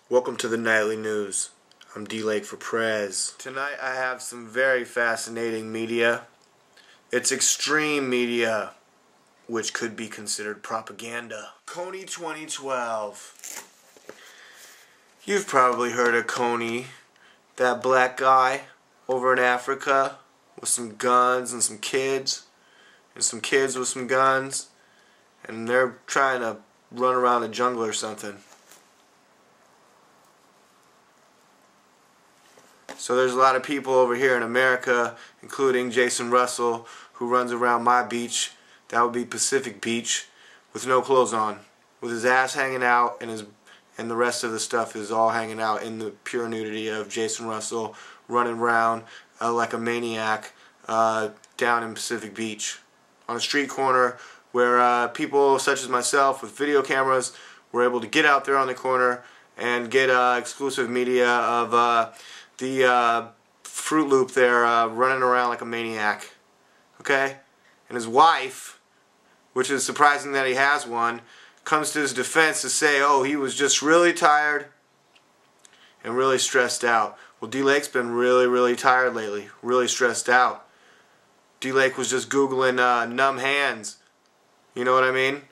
Welcome to the Nightly News. I'm DLAKE for PREZ. Tonight I have some very fascinating media. It's extreme media, which could be considered propaganda. Coney 2012. You've probably heard of Coney, that black guy over in Africa with some guns and some kids with some guns, and they're trying to run around the jungle or something. So there's a lot of people over here in America, including Jason Russell, who runs around my beach. That would be Pacific Beach, with no clothes on, with his ass hanging out, and the rest of the stuff is all hanging out in the pure nudity of Jason Russell running around like a maniac down in Pacific Beach, on a street corner where people such as myself with video cameras were able to get out there on the corner and get exclusive media of the Fruit Loop there running around like a maniac. Okay? And his wife, which is surprising that he has one, comes to his defense to say, oh, he was just really tired and really stressed out. Well, DLAKE's been really tired lately, really stressed out. DLAKE was just Googling numb hands. You know what I mean?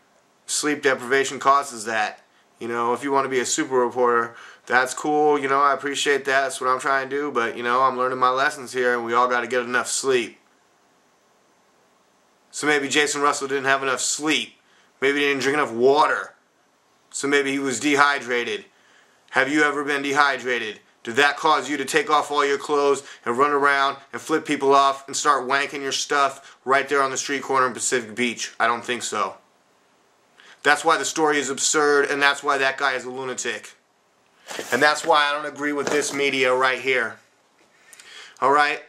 Sleep deprivation causes that. You know, if you want to be a super reporter, that's cool, you know, I appreciate that, that's what I'm trying to do, but, you know, I'm learning my lessons here, and we all got to get enough sleep. So maybe Jason Russell didn't have enough sleep. Maybe he didn't drink enough water. So maybe he was dehydrated. Have you ever been dehydrated? Did that cause you to take off all your clothes and run around and flip people off and start wanking your stuff right there on the street corner in Pacific Beach? I don't think so. That's why the story is absurd, and that's why that guy is a lunatic. And that's why I don't agree with this media right here. Alright?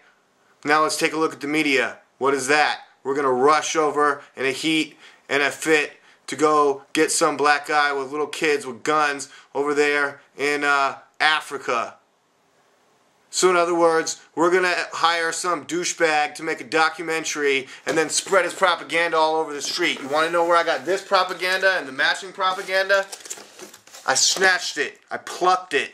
Now let's take a look at the media. What is that? We're going to rush over in a heat and a fit to go get some black guy with little kids with guns over there in Africa. So in other words, we're going to hire some douchebag to make a documentary and then spread his propaganda all over the street. You want to know where I got this propaganda and the matching propaganda? I snatched it. I plucked it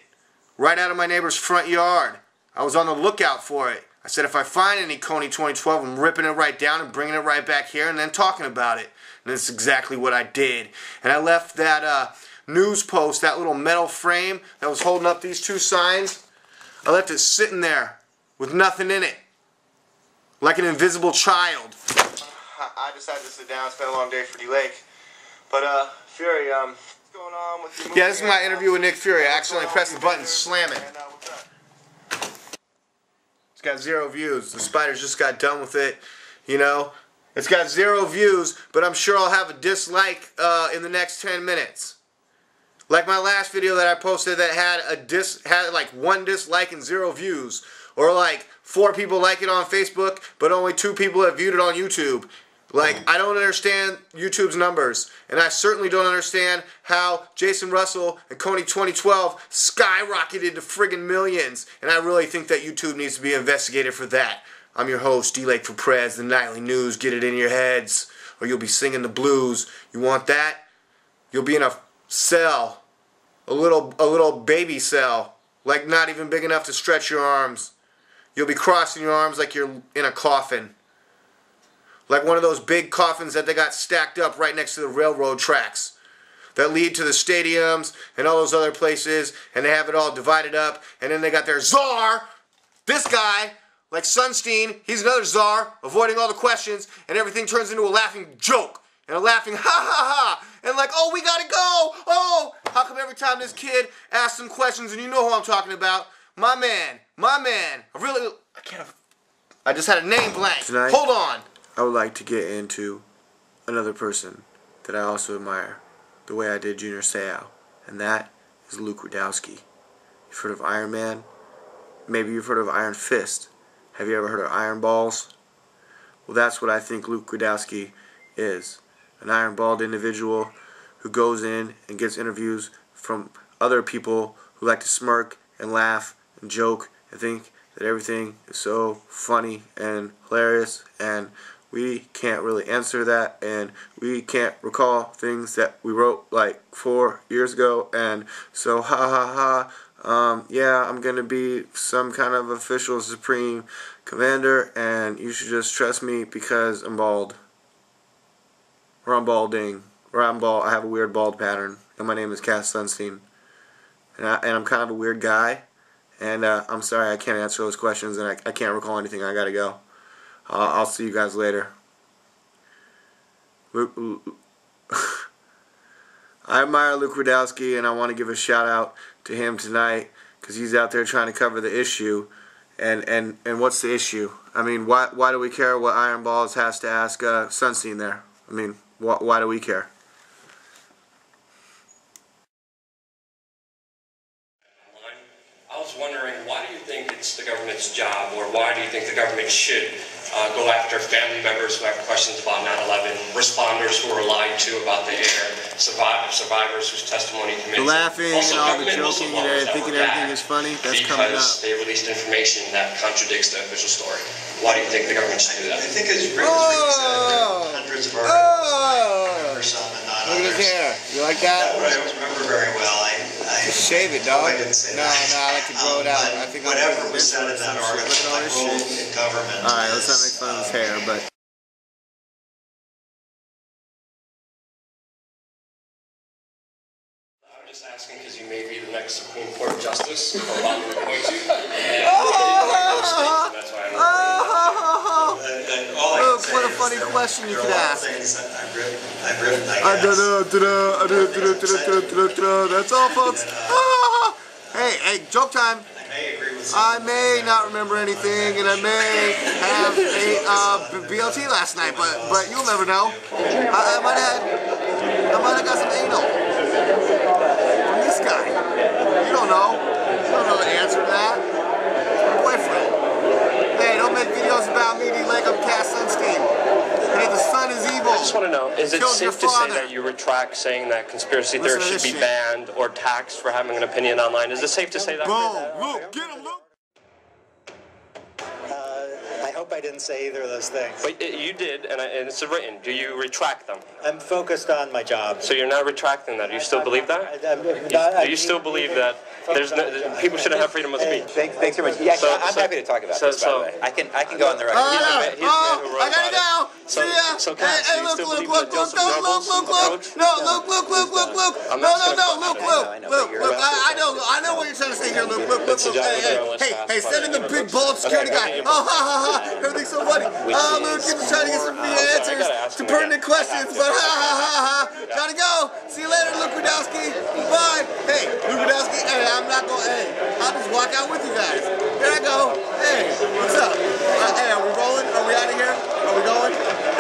right out of my neighbor's front yard. I was on the lookout for it. I said if I find any Coney 2012, I'm ripping it right down and bringing it right back here and then talking about it. And that's exactly what I did. And I left that news post, that little metal frame that was holding up these two signs, I left it sitting there with nothing in it, like an invisible child. I decided to sit down. It's been a long day for DLAKE. But Fury, what's going on with your movie? Yeah, this is my interview with Nick Fury. I accidentally pressed the button, slam it. It's got 0 views. The spiders just got done with it, you know. It's got 0 views, but I'm sure I'll have a dislike in the next 10 minutes. Like my last video that I posted that had like 1 dislike and 0 views, or like 4 people like it on Facebook, but only 2 people have viewed it on YouTube. Like, I don't understand YouTube's numbers, and I certainly don't understand how Jason Russell and Coney 2012 skyrocketed to friggin' millions, and I really think that YouTube needs to be investigated for that. I'm your host, DLAKE for PREZ, the Nightly News. Get it in your heads, or you'll be singing the blues. You want that? You'll be in a cell, a little baby cell, like not even big enough to stretch your arms. You'll be crossing your arms like you're in a coffin. Like one of those big coffins that they got stacked up right next to the railroad tracks that lead to the stadiums and all those other places, and they have it all divided up, and then they got their czar, this guy, like Sunstein, he's another czar, avoiding all the questions, and everything turns into a laughing joke, and a laughing ha ha ha, and like, oh, we gotta go, oh, how come every time this kid asks some questions, and you know who I'm talking about, my man, I just had a name blank. Tonight, hold on. I would like to get into another person that I also admire, the way I did Junior Seau, and that is Rudkowski. You've heard of Iron Man? Maybe you've heard of Iron Fist. Have you ever heard of Iron Balls? Well, that's what I think Rudkowski is. An iron-balled individual who goes in and gets interviews from other people who like to smirk and laugh and joke and think that everything is so funny and hilarious and we can't really answer that, and we can't recall things that we wrote like 4 years ago, and so ha ha ha, yeah, I'm gonna be some kind of official supreme commander, and you should just trust me because I'm bald, or I'm balding, or I'm bald. I have a weird bald pattern, and my name is Sunstein, and I'm kind of a weird guy, and I'm sorry I can't answer those questions, and I can't recall anything. I gotta go. I'll see you guys later. I admire Luke Rudkowski, and I want to give a shout out to him tonight because he's out there trying to cover the issue. And what's the issue? I mean, why do we care what Iron Balls has to ask Sunstein there? I mean, why do we care? I was wondering, why do you think it's the government's job, or why do you think the government should go after family members who have questions about 9/11, responders who were lied to about the air, survivors whose testimony The laughing and all the joking and thinking everything is funny, that's coming up. Because they released information that contradicts the official story. Why do you think the government should do that? I think as Rick said, hundreds of articles on and not Look at his hair. You like that? I don't remember very well. Just shave it, dog. I didn't say no, that. No, I like to grow it out. I think whatever was said in that article, look at all this role shit. in government. Alright, let's not make fun of his hair, but I'm just asking because you may be the next Supreme Court Justice, or I'm going to appoint you. That's why I'm Look, what a funny question you could ask. That's all, folks. Hey, joke time. I may not remember anything, and I may have a BLT last night, but you'll never know. I might have got some anal from this guy. You don't know. You don't know the answer to that. My boyfriend. Hey, don't make videos about me, DLAKE. I'm Sunstein. Hey, the sun is evil. I just want to know, is it safe to say that you retract saying that conspiracy theories should be banned or taxed for having an opinion online? Is it safe to say that? Boom! Luke, get him, Luke! I hope I didn't say either of those things. But you did, and it's written. Do you retract them? I'm focused on my job. So you're not retracting that? Do you still believe that? Do you still believe that people shouldn't have freedom of speech? Thanks very much. Yeah, I'm happy to talk about this, by the way. I can go on the record. I gotta go! See ya! Hey, look, I know what you're trying to say here, Luke. Look. Hey, send in the big bald security guy. Oh, ha. Everything's so funny. Luke, you're just trying to get some answers to pertinent questions, but ha. Gotta go. See you later, Luke Rudkowski. Bye. Hey, Luke Rudkowski. Hey, I'm not going. Hey, I'll just walk out with you guys. There I go. Hey, what's up? Hey, are we rolling? Are we out of here? Are we going?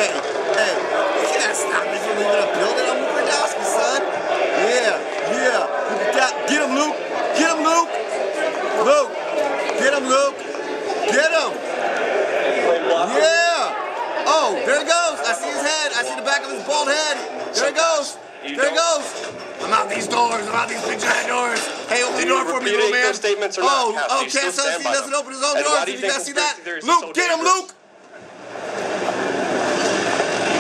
Hey, you can't stop me from leaving a building. I'm Luke Rudkowski, son. Yeah. Get him, Luke. Luke, get him, Luke. Get him. Yeah. Oh, there he goes. I see his head. I see the back of his bald head. There he goes. I'm out these doors. I'm out these big giant doors. Hey, open the door for me, little man. Oh, Sunstein doesn't open his own doors. Did you guys see that? Luke, get him, Luke.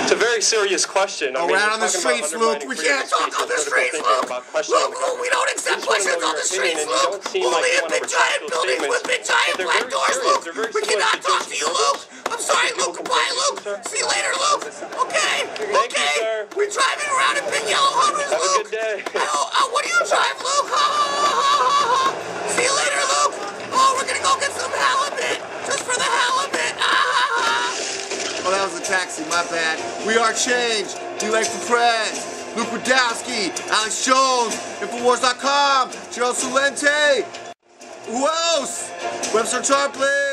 It's a very serious question. We're out on the streets, Luke. We can't talk on the streets, Luke. Luke, we don't accept questions on the streets, Luke. Only in big giant buildings with big giant black doors, Luke. We cannot talk to you, Luke. I'm sorry, Luke. Goodbye, Luke. See you later, Luke. Okay. We're driving around in big yellow Humvees, Luke. Have a good day. What do you drive, Luke? See you later, Luke. Oh, we're gonna go get some halibut. Just for the halibut. Oh, that was a taxi, my bad. We are changed. DLAKE for PREZ. Luke Rudkowski, Alex Jones, Infowars.com, Gerald Sulente. Who else? Webster Char, please.